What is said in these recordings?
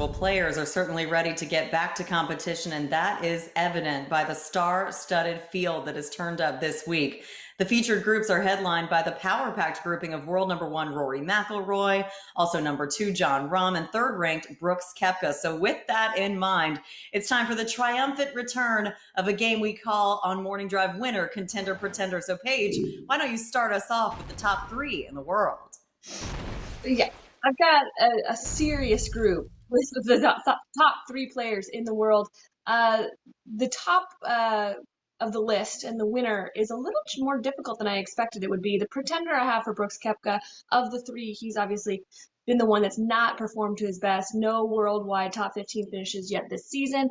Well, players are certainly ready to get back to competition, and that is evident by the star-studded field that has turned up this week. The featured groups are headlined by the power-packed grouping of world number 1 Rory McIlroy, also number 2 Jon Rahm, and third-ranked Brooks Koepka. So with that in mind, it's time for the triumphant return of a game we call on Morning Drive winner, contender, pretender. So Paige, why don't you start us off with the top 3 in the world? Yeah, I've got a serious group with the top 3 players in the world. The top of the list and the winner is a little more difficult than I expected it would be. The pretender I have for Brooks Koepka, of the 3, he's obviously been the one that's not performed to his best. No worldwide top 15 finishes yet this season.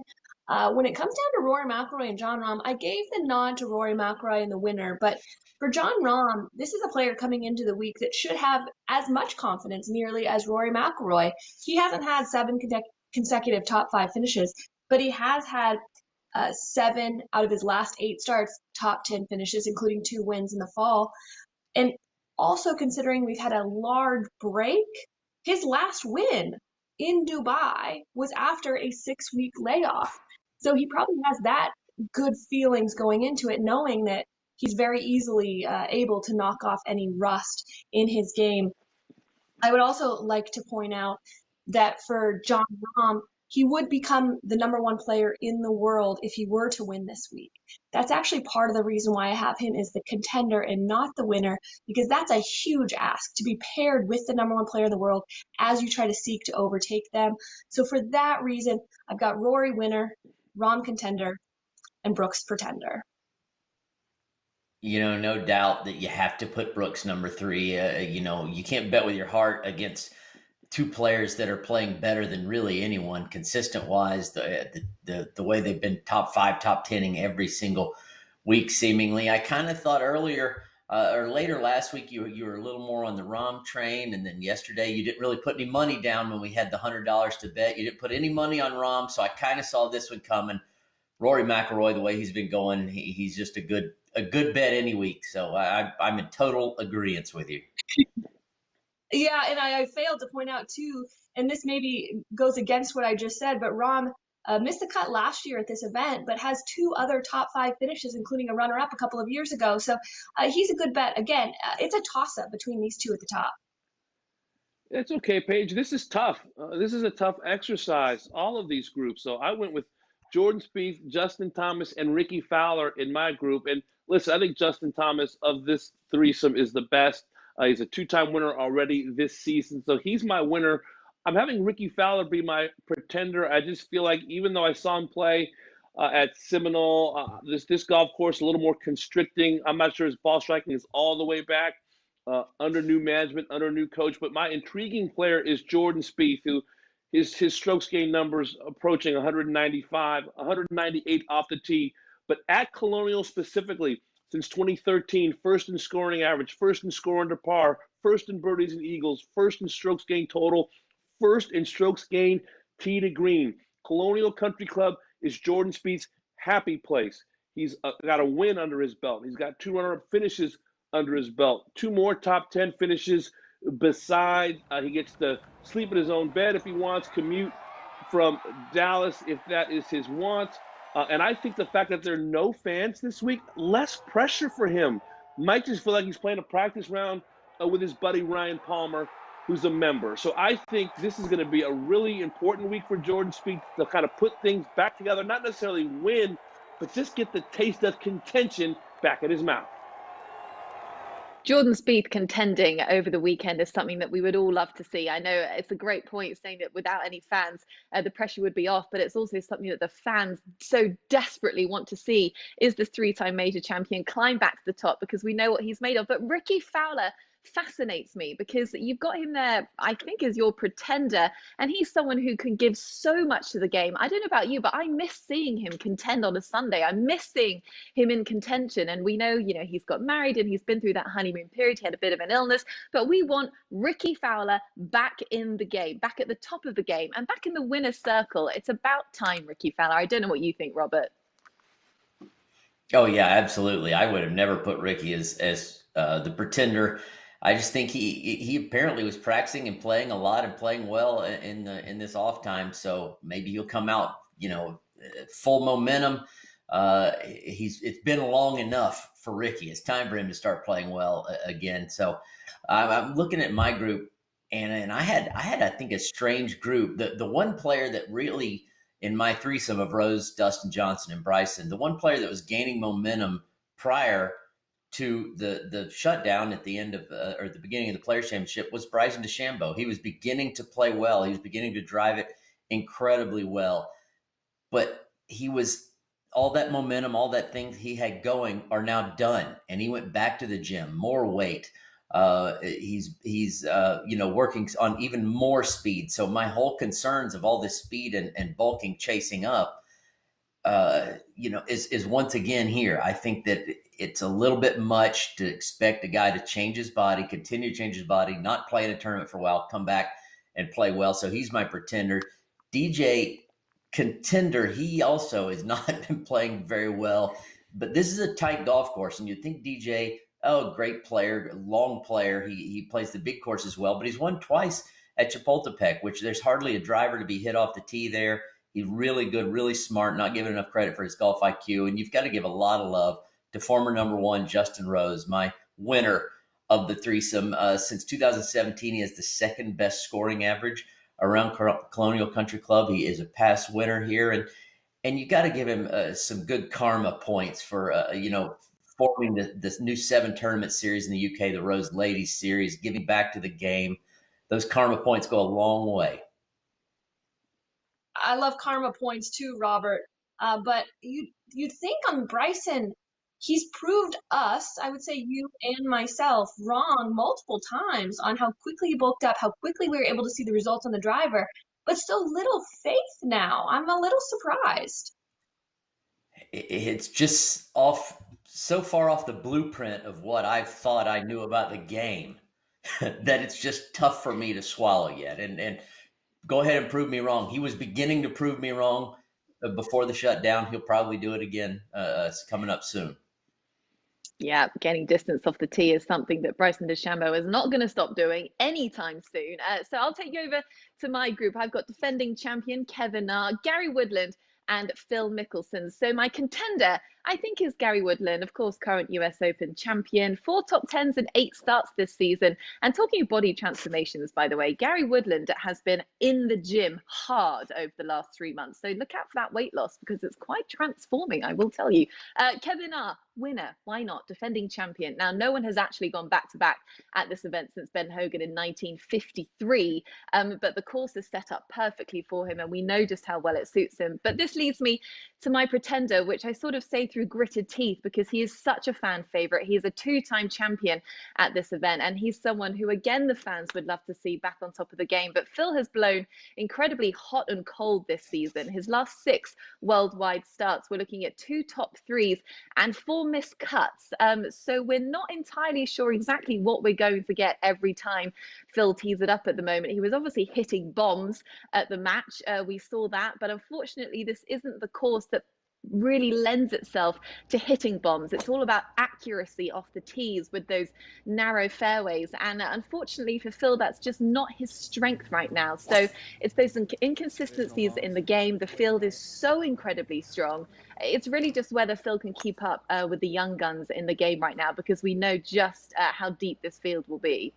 When it comes down to Rory McIlroy and Jon Rahm, I gave the nod to Rory McIlroy in the winner, but for Jon Rahm, this is a player coming into the week that should have as much confidence nearly as Rory McIlroy. He hasn't had 7 consecutive top 5 finishes, but he has had 7 out of his last 8 starts top 10 finishes, including 2 wins in the fall. And also considering we've had a large break, his last win in Dubai was after a 6-week layoff. So he probably has that good feelings going into it, knowing that he's very easily able to knock off any rust in his game. I would also like to point out that for Jon Rahm, he would become the number 1 player in the world if he were to win this week. That's actually part of the reason why I have him as the contender and not the winner, because that's a huge ask to be paired with the number 1 player in the world as you try to seek to overtake them. So for that reason, I've got Rory winner, Rahm contender, and Brooks pretender. No doubt that you have to put Brooks number 3. You can't bet with your heart against 2 players that are playing better than really anyone consistent wise. The way they've been top 5, top 10ing every single week seemingly. I kind of thought earlier or later last week you were a little more on the Rahm train, and then yesterday you didn't really put any money down when we had the $100 to bet. You didn't put any money on Rahm, so I kind of saw this one coming. Rory McIlroy, the way he's been going, he's just a good bet any week. So I'm in total agreement with you. Yeah, and I failed to point out too, and this maybe goes against what I just said, but Rahm missed the cut last year at this event, but has 2 other top 5 finishes, including a runner-up a couple of years ago. So he's a good bet. Again, it's a toss-up between these 2 at the top. It's okay, Paige. This is tough. This is a tough exercise, all of these groups. So I went with Jordan Spieth, Justin Thomas, and Ricky Fowler in my group. And listen, I think Justin Thomas of this threesome is the best. He's a 2-time winner already this season, so he's my winner. I'm having Ricky Fowler be my pretender. I just feel like even though I saw him play at Seminole, this golf course a little more constricting. I'm not sure his ball striking is all the way back under new management, under a new coach. But my intriguing player is Jordan Spieth, who his strokes gain numbers approaching 195, 198 off the tee. But at Colonial specifically, since 2013, first in scoring average, first in score under par, first in birdies and eagles, first in strokes gain total, first in strokes gain tee to green. Colonial Country Club is Jordan Spieth's happy place. He's got a win under his belt. He's got 2 runner-up finishes under his belt, 2 more top 10 finishes. Besides, he gets to sleep in his own bed if he wants, commute from Dallas if that is his want. And I think the fact that there are no fans this week, less pressure for him. Might just feel like he's playing a practice round with his buddy Ryan Palmer, who's a member. So I think this is going to be a really important week for Jordan Spieth to kind of put things back together, not necessarily win, but just get the taste of contention back in his mouth. Jordan Spieth contending over the weekend is something that we would all love to see. I know it's a great point saying that without any fans, the pressure would be off, but it's also something that the fans so desperately want to see is the 3-time major champion climb back to the top, because we know what he's made of. But Ricky Fowler fascinates me because you've got him there, I think, as your pretender, and he's someone who can give so much to the game. I don't know about you, but I miss seeing him contend on a Sunday. I miss seeing him in contention, and we know, he's got married and he's been through that honeymoon period. He had a bit of an illness, but we want Ricky Fowler back in the game, back at the top of the game, and back in the winner's circle. It's about time, Ricky Fowler. I don't know what you think, Robert. Oh yeah, absolutely. I would have never put Ricky as the pretender. I just think he apparently was practicing and playing a lot and playing well in this off time. So maybe he'll come out, full momentum. It's been long enough for Ricky. It's time for him to start playing well again. So I'm looking at my group, and I had I think a strange group. The one player that really in my threesome of Rose, Dustin Johnson, and Bryson, the one player that was gaining momentum prior to the shutdown at the end of or the beginning of the Players Championship was Bryson DeChambeau. He was beginning to play well. He was beginning to drive it incredibly well, but he was all that momentum, all that things he had going are now done, and he went back to the gym, more weight. He's working on even more speed. So my whole concerns of all this speed and bulking chasing up, is once again here. I think that it's a little bit much to expect a guy to change his body, continue to change his body, not play in a tournament for a while, come back and play well. So he's my pretender. DJ Contender, he also has not been playing very well, but this is a tight golf course, and you'd think DJ, great player, long player. He plays the big courses well, but he's won twice at Chapultepec, which there's hardly a driver to be hit off the tee there. He's really good, really smart, not giving enough credit for his golf IQ. And you've got to give a lot of love to former number one, Justin Rose, my winner of the threesome. Since 2017, he has the second best scoring average around Colonial Country Club. He is a past winner here. And you got to give him some good karma points for, forming this new 7 tournament series in the UK, the Rose Ladies Series, giving back to the game. Those karma points go a long way. I love karma points too, Robert. But you'd think on Bryson, he's proved us, I would say you and myself, wrong multiple times on how quickly he bulked up, how quickly we were able to see the results on the driver, but still little faith now. I'm a little surprised. It's just so far off the blueprint of what I've thought I knew about the game that it's just tough for me to swallow yet. And go ahead and prove me wrong. He was beginning to prove me wrong before the shutdown. He'll probably do it again. It's coming up soon. Yeah, getting distance off the tee is something that Bryson DeChambeau is not going to stop doing anytime soon. So I'll take you over to my group. I've got defending champion Kevin Na, Gary Woodland, and Phil Mickelson. So my contender, I think, is Gary Woodland, of course, current US Open champion, 4 top 10s and 8 starts this season. And talking of body transformations, by the way, Gary Woodland has been in the gym hard over the last 3 months. So look out for that weight loss because it's quite transforming, I will tell you. Kevin Na, winner, why not? Defending champion. Now, no one has actually gone back-to-back at this event since Ben Hogan in 1953, but the course is set up perfectly for him, and we know just how well it suits him. But this leads me to my pretender, which I sort of say through gritted teeth because he is such a fan favorite. He is a 2-time champion at this event, and he's someone who, again, the fans would love to see back on top of the game. But Phil has blown incredibly hot and cold this season. His last 6 worldwide starts, we're looking at 2 top 3s and 4 missed cuts. So we're not entirely sure exactly what we're going to get every time Phil tees it up at the moment. He was obviously hitting bombs at the match. We saw that, but unfortunately, this isn't the course that really lends itself to hitting bombs. It's all about accuracy off the tees with those narrow fairways, and unfortunately for Phil, that's just not his strength right now. So it's those inconsistencies in the game. The field is so incredibly strong. It's really just whether Phil can keep up with the young guns in the game right now, because we know just how deep this field will be.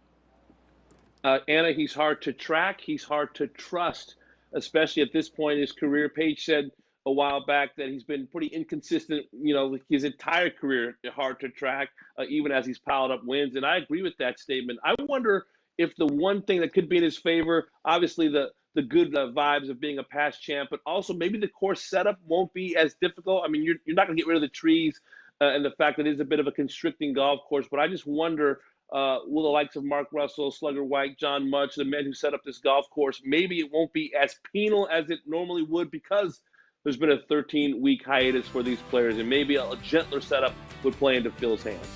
Anna, he's hard to track. He's hard to trust, especially at this point in his career. Paige said a while back that he's been pretty inconsistent, his entire career, hard to track, even as he's piled up wins. And I agree with that statement. I wonder if the one thing that could be in his favor, obviously the good vibes of being a past champ, but also maybe the course setup won't be as difficult. I mean, you're not going to get rid of the trees and the fact that it is a bit of a constricting golf course, but I just wonder, will the likes of Mark Russell, Slugger White, John Mutch, the men who set up this golf course, maybe it won't be as penal as it normally would because there's been a 13-week hiatus for these players, and maybe a gentler setup would play into Phil's hands.